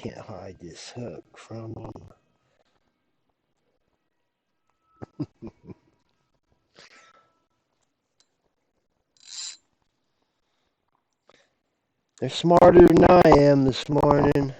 can't hide this hook from them. They're smarter than I am this morning.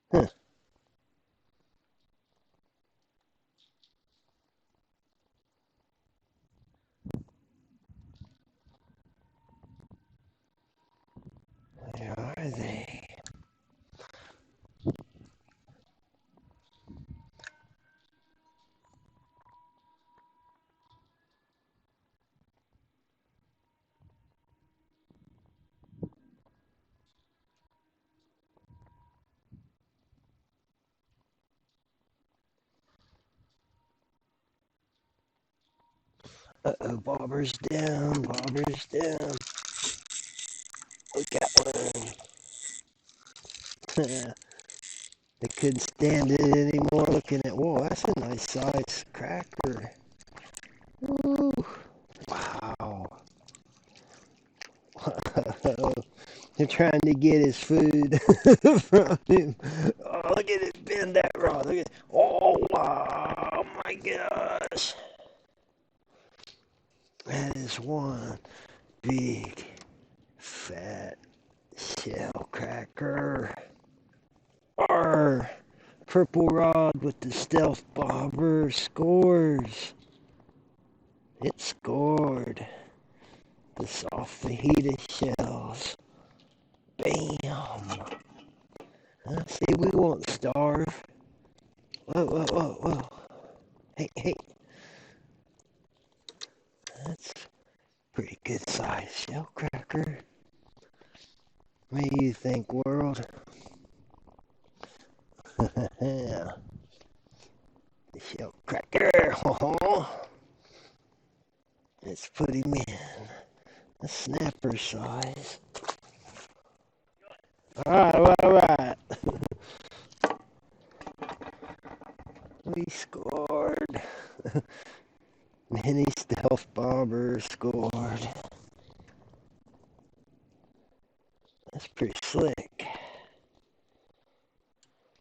Huh. Where are they? Uh-oh, bobber's down, bobber's down. We got one. They couldn't stand it anymore looking at, whoa, that's a nice size cracker. Woo. Wow. They're trying to get his food from him. Oh, look at it bend that rod. Look at, oh, wow, my gosh. That is one big, fat shell cracker. Our purple rod with the stealth bobber scores. It scored the soft fajita shells. Bam! See, we won't starve. Whoa, whoa, whoa, whoa. Hey, hey. That's pretty good size shell cracker. What do you think, world? Yeah. The shell cracker. Let's put him in a snapper size. Alright. We scored. Mini stealth bomber scored. That's pretty slick.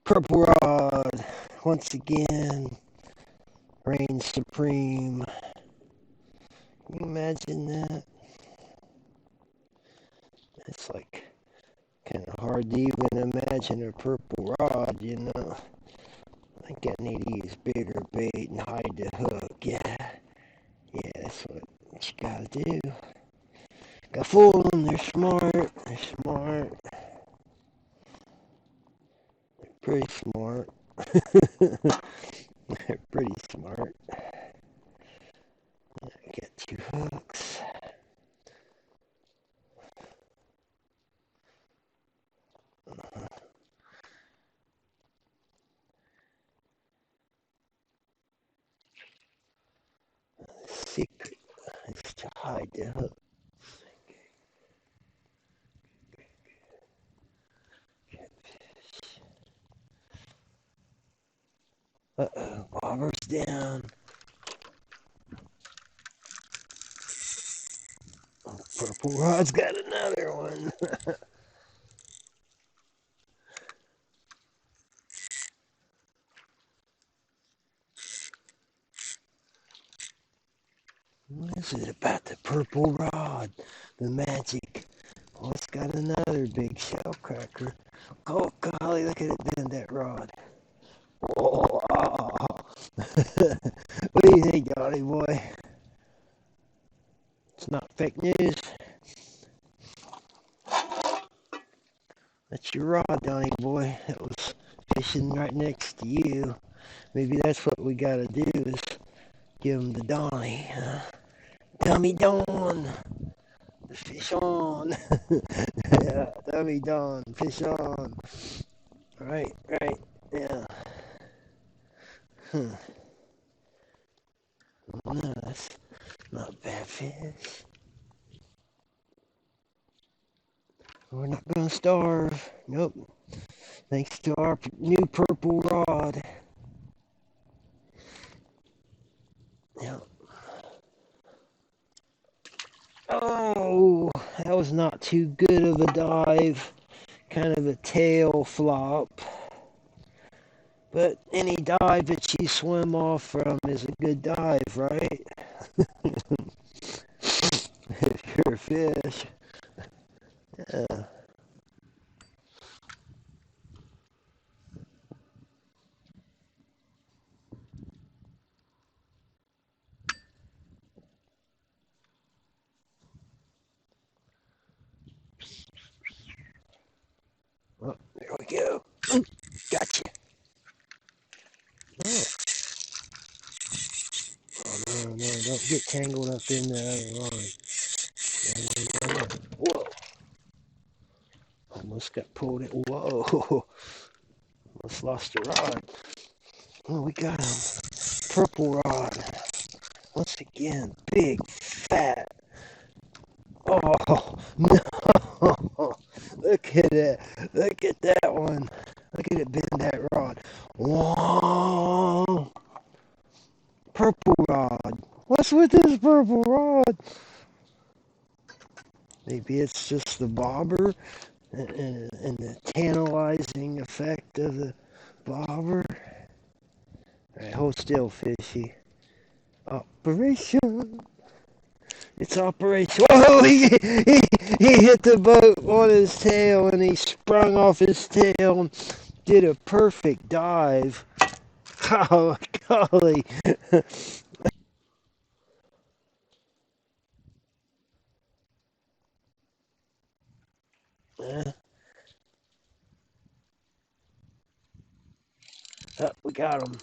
Purple rod once again reigns supreme. Can you imagine that? It's like kind of hard to even imagine a purple rod, you know. I think I need to use bigger bait and hide the hook. Yeah, that's what you gotta do. Gotta fool them. They're smart. They're smart. They're pretty smart. They're pretty smart. Get two hooks. The secret is to hide the hook. Uh-oh, bobber's down. Oh, purple rod's got another one. What is it about the purple rod? The magic. Oh, it's got another big shell cracker. Oh, golly, look at it bend that rod. Oh, what do you think, Johnny boy? It's not fake news. That's your rod, Donnie boy. That was fishing right next to you. Maybe that's what we gotta do is give him the Donnie. Dummy Don. Fish on. Yeah, Dummy Don. Fish on. Right, yeah. No, that's not bad fish. We're not gonna starve. Nope. Thanks to our new purple rod. Yeah. Oh, that was not too good of a dive. Kind of a tail flop. But any dive that you swim off from is a good dive, right? If you're a fish. Yeah. Oh, there we go. Gotcha. Oh, oh no, no, don't get tangled up in the other line. No, no, no. Whoa. Almost got pulled in. Whoa. Almost lost the rod. Oh, we got him. Purple rod. Once again, big, fat. Oh, no. Look at it. Look at that one. Look at it bend that rod. Whoa. Purple rod. What's with this purple rod? Maybe it's just the bobber and the tantalizing effect of the bobber. Alright, hold still, fishy. Operation. It's Operation. Whoa! He hit the boat on his tail and he sprung off his tail and did a perfect dive. Oh, golly. We got him.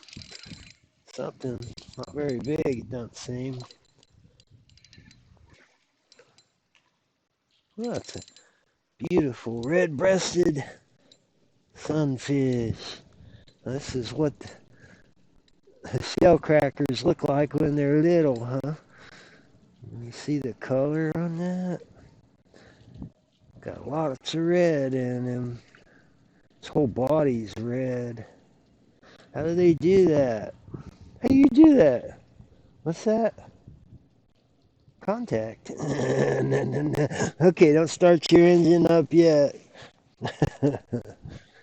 Something not very big, it doesn't seem. Well, that's a beautiful red-breasted sunfish. This is what the shell crackers look like when they're little, huh? You see the color on that? Got lots of red in him. His whole body's red. How do they do that? How do you do that? What's that? Contact. Okay, don't start your engine up yet.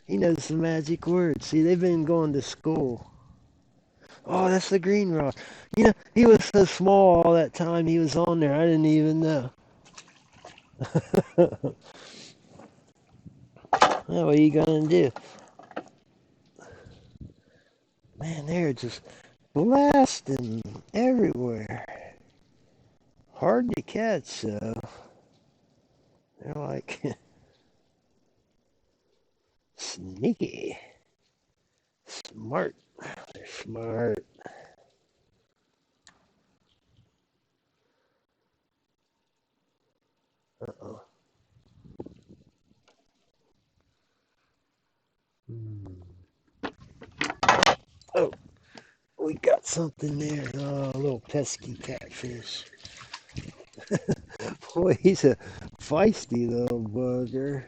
He knows the magic words. See, they've been going to school. Oh, that's the green rock. You know, he was so small all that time he was on there. I didn't even know. Well, what are you gonna do? Man, they're just blasting everywhere. Hard to catch, though. They're like sneaky, smart. They're smart. Uh-oh. Oh, we got something there. Oh, a little pesky catfish. Boy, he's a feisty little bugger.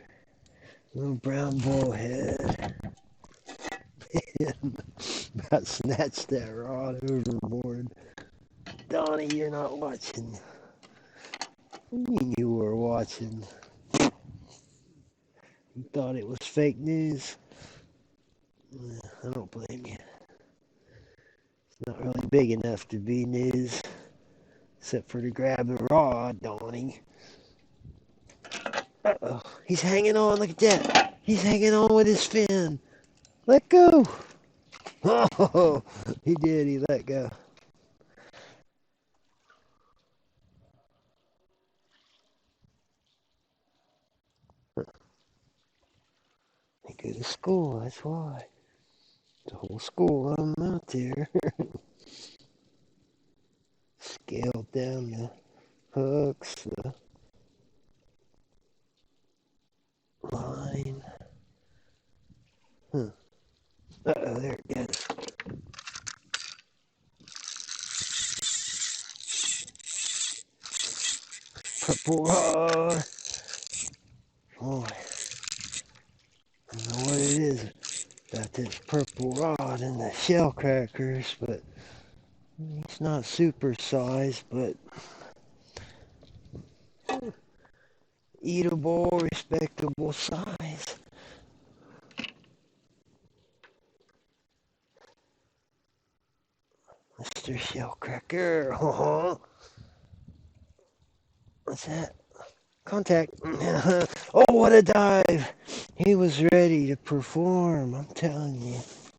Little brown bullhead. About snatched that rod overboard. Donnie, you're not watching. What do you mean you were watching? You thought it was fake news? I don't blame you. It's not really big enough to be news. Except for to grab the rod, Donnie. Uh-oh. He's hanging on. Look at that. He's hanging on with his fin. Let go. Oh, he did. He let go. They go to school. That's why. The whole school of them out there. Scaled down the hooks, the line. Huh. Uh-oh, there it goes. Purple rod. Boy, Got this purple rod and the shell crackers, but he's not super sized, but eatable, respectable size. Mr. Shellcracker. What's that? Contact. Oh, what a dive! He was ready to perform, I'm telling you.